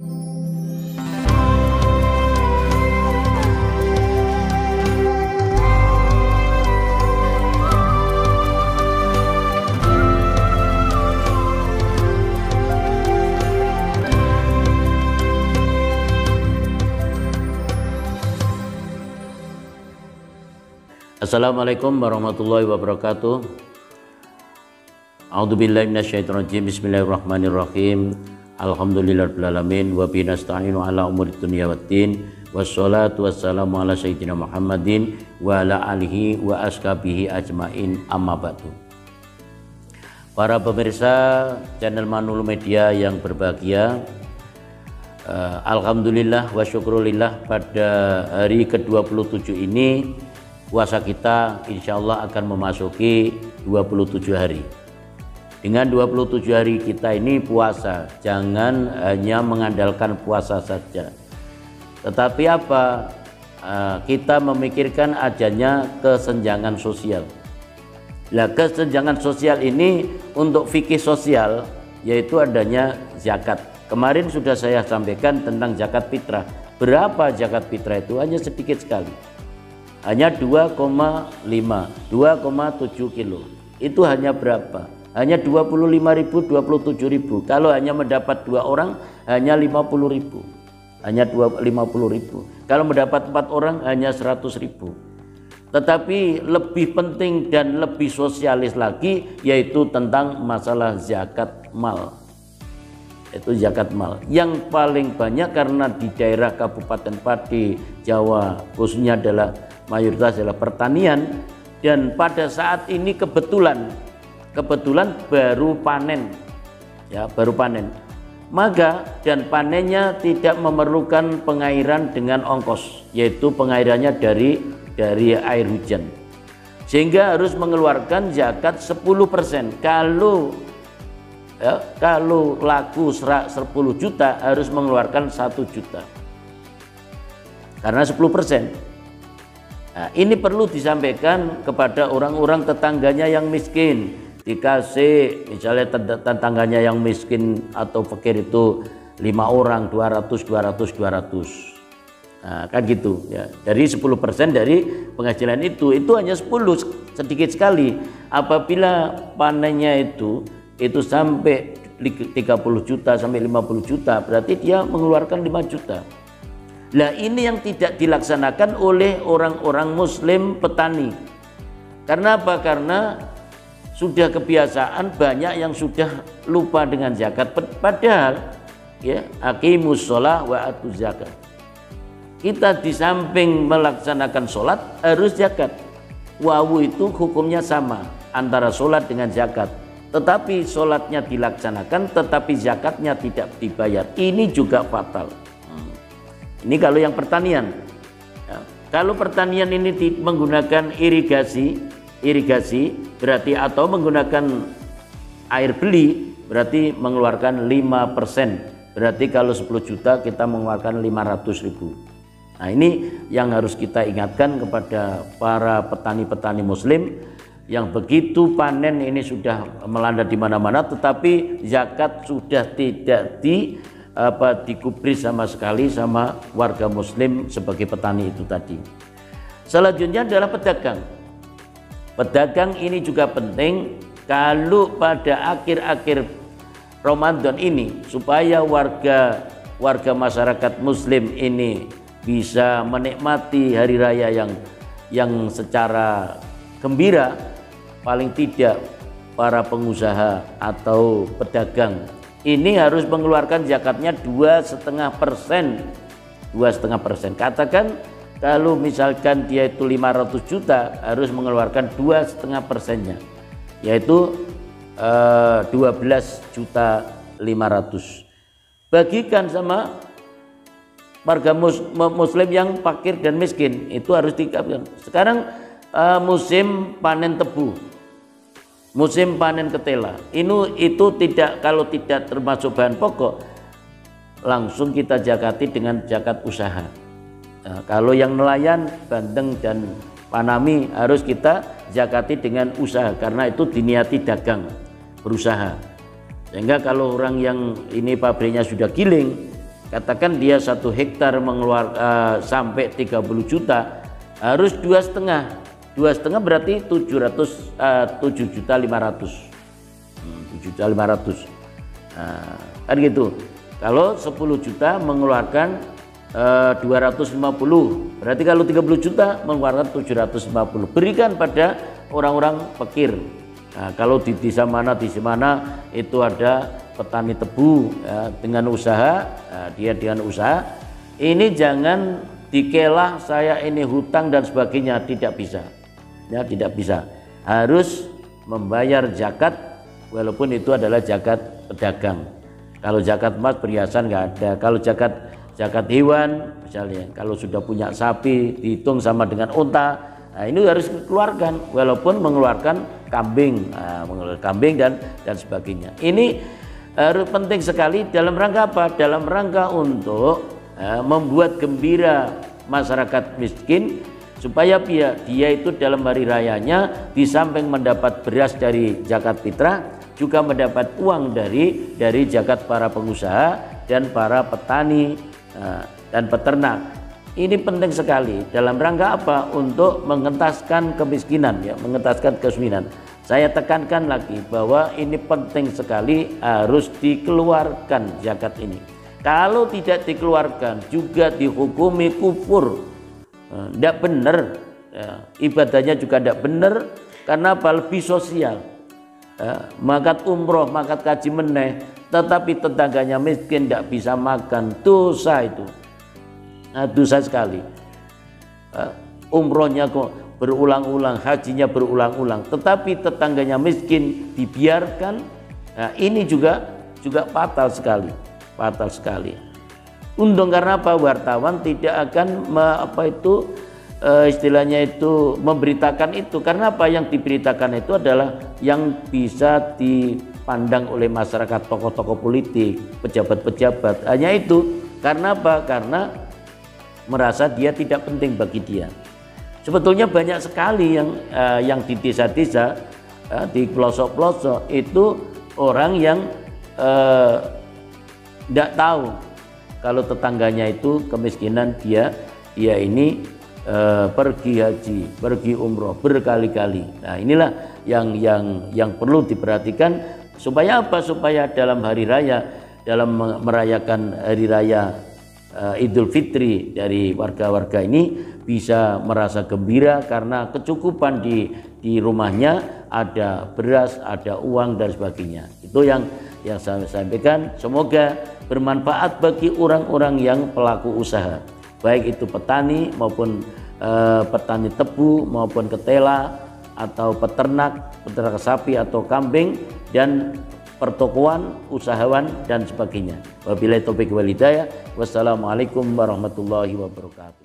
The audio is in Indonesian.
Assalamualaikum warahmatullahi wabarakatuh. A'udzubillahi minasyaitonirrajim. Bismillahirrahmanirrahim. Alhamdulillahirabbil alamin wa bihi nasta'inu ala umuri dunya waddin. Wassalatu wassalamu ala sayyidina Muhammadin wa ala alihi wa ashabihi ajmain, amma ba'du. Para pemirsa channel Manul Media yang berbahagia, alhamdulillah wa syukrulillah, pada hari ke-27 ini puasa kita insya Allah akan memasuki 27 hari. Dengan 27 hari kita ini puasa, jangan hanya mengandalkan puasa saja, tetapi apa? Kita memikirkan adanya kesenjangan sosial. Nah, kesenjangan sosial ini untuk fikih sosial yaitu adanya zakat. Kemarin sudah saya sampaikan tentang zakat fitrah. Berapa zakat fitrah itu? Hanya sedikit sekali. Hanya 2,5, 2,7 kilo. Itu hanya berapa? Hanya 25.000, 27.000. Kalau hanya mendapat 2 orang hanya 50.000. Hanya 50.000. Kalau mendapat 4 orang hanya 100.000. Tetapi lebih penting dan lebih sosialis lagi yaitu tentang masalah zakat mal. Itu zakat mal yang paling banyak karena di daerah Kabupaten Pati, Jawa khususnya adalah mayoritas adalah pertanian, dan pada saat ini kebetulan baru panen, ya baru panen, maka dan panennya tidak memerlukan pengairan dengan ongkos, yaitu pengairannya dari air hujan, sehingga harus mengeluarkan zakat 10%. Kalau laku 10 juta harus mengeluarkan 1 juta karena 10%. Nah, ini perlu disampaikan kepada orang-orang tetangganya yang miskin. Dikasih misalnya tetangganya yang miskin atau fakir itu 5 orang 200. Nah, kan gitu ya. Dari 10% dari penghasilan itu hanya 10, sedikit sekali. Apabila panennya itu sampai 30 juta sampai 50 juta, berarti dia mengeluarkan 5 juta. Nah, ini yang tidak dilaksanakan oleh orang-orang muslim petani. Karena apa? Karena sudah kebiasaan, banyak yang sudah lupa dengan zakat. Padahal ya, aqimus shalah wa atuz zakat. Kita di samping melaksanakan sholat harus zakat. Wawu itu hukumnya sama antara sholat dengan zakat. Tetapi sholatnya dilaksanakan tetapi zakatnya tidak dibayar. Ini juga fatal. Ini kalau yang pertanian. Ya, kalau pertanian ini menggunakan irigasi berarti atau menggunakan air beli berarti mengeluarkan 5%. Berarti kalau 10 juta kita mengeluarkan 500.000. Nah, ini yang harus kita ingatkan kepada para petani-petani muslim yang begitu panen ini sudah melanda di mana-mana, tetapi zakat sudah tidak digubris sama sekali sama warga muslim sebagai petani itu tadi. Selanjutnya adalah pedagang. Pedagang ini juga penting. Kalau pada akhir-akhir Ramadan ini supaya warga masyarakat muslim ini bisa menikmati hari raya yang secara gembira, paling tidak para pengusaha atau pedagang ini harus mengeluarkan zakatnya 2,5%. Katakan kalau misalkan dia itu 500 juta harus mengeluarkan 2,5%-nya, yaitu 12.500.000. Bagikan sama warga muslim yang fakir dan miskin, itu harus dikasih. Sekarang musim panen tebu, musim panen ketela, itu tidak, kalau tidak termasuk bahan pokok langsung kita zakati dengan zakat usaha. Nah, kalau yang nelayan, bandeng dan panami harus kita zakati dengan usaha karena itu diniati dagang, berusaha. Sehingga kalau orang yang ini pabriknya sudah giling, katakan dia 1 hektar mengeluarkan sampai 30 juta, harus 2,5. 2,5 berarti 7.500.000. 7.500.000. Kan gitu. Kalau 10 juta mengeluarkan 250, berarti kalau 30 juta mengeluarkan 750. Berikan pada orang-orang fakir. Nah, kalau di desa mana itu ada petani tebu dengan usaha, dia dengan usaha, ini jangan dikelah saya ini hutang dan sebagainya, tidak bisa. Ya, tidak bisa. Harus membayar zakat walaupun itu adalah zakat pedagang. Kalau zakat emas perhiasan nggak ada. Kalau zakat hewan misalnya, kalau sudah punya sapi dihitung sama dengan unta, nah ini harus dikeluarkan walaupun mengeluarkan kambing, dan sebagainya. Ini harus penting sekali dalam rangka apa? Dalam rangka untuk membuat gembira masyarakat miskin, supaya dia itu dalam hari rayanya di samping mendapat beras dari zakat fitrah, juga mendapat uang dari zakat para pengusaha dan para petani dan peternak. Ini penting sekali dalam rangka apa? Untuk mengentaskan kemiskinan, ya, mengentaskan kemiskinan. Saya tekankan lagi bahwa ini penting sekali, harus dikeluarkan zakat ini. Kalau tidak dikeluarkan juga dihukumi kufur, tidak benar, ya, ibadahnya juga tidak benar. Karena apa? Lebih sosial. Makat umroh, makat kaji meneh, tetapi tetangganya miskin tidak bisa makan, dosa itu. Nah, dosa sekali. Umrohnya kok berulang-ulang, hajinya berulang-ulang, tetapi tetangganya miskin dibiarkan. Nah, ini juga fatal sekali. Untung karena apa? Wartawan tidak akan istilahnya itu memberitakan itu. Karena apa? Yang diberitakan itu adalah yang bisa dipandang oleh masyarakat, tokoh-tokoh politik, pejabat-pejabat. Hanya itu. Karena apa? Karena merasa dia tidak penting bagi dia. Sebetulnya banyak sekali yang di desa-desa, di pelosok-pelosok itu orang yang tidak tahu kalau tetangganya itu kemiskinan, dia ini pergi haji, pergi umroh berkali-kali. Nah, inilah yang perlu diperhatikan, supaya apa? Supaya dalam hari raya, dalam merayakan hari raya Idul Fitri dari warga-warga ini bisa merasa gembira karena kecukupan di rumahnya, ada beras, ada uang dan sebagainya. Itu yang saya sampaikan. Semoga bermanfaat bagi orang-orang yang pelaku usaha, baik itu petani maupun petani tebu maupun ketela, atau peternak sapi atau kambing, dan pertokoan, usahawan dan sebagainya. Wabillahi taufiq wal hidayah. Wassalamualaikum warahmatullahi wabarakatuh.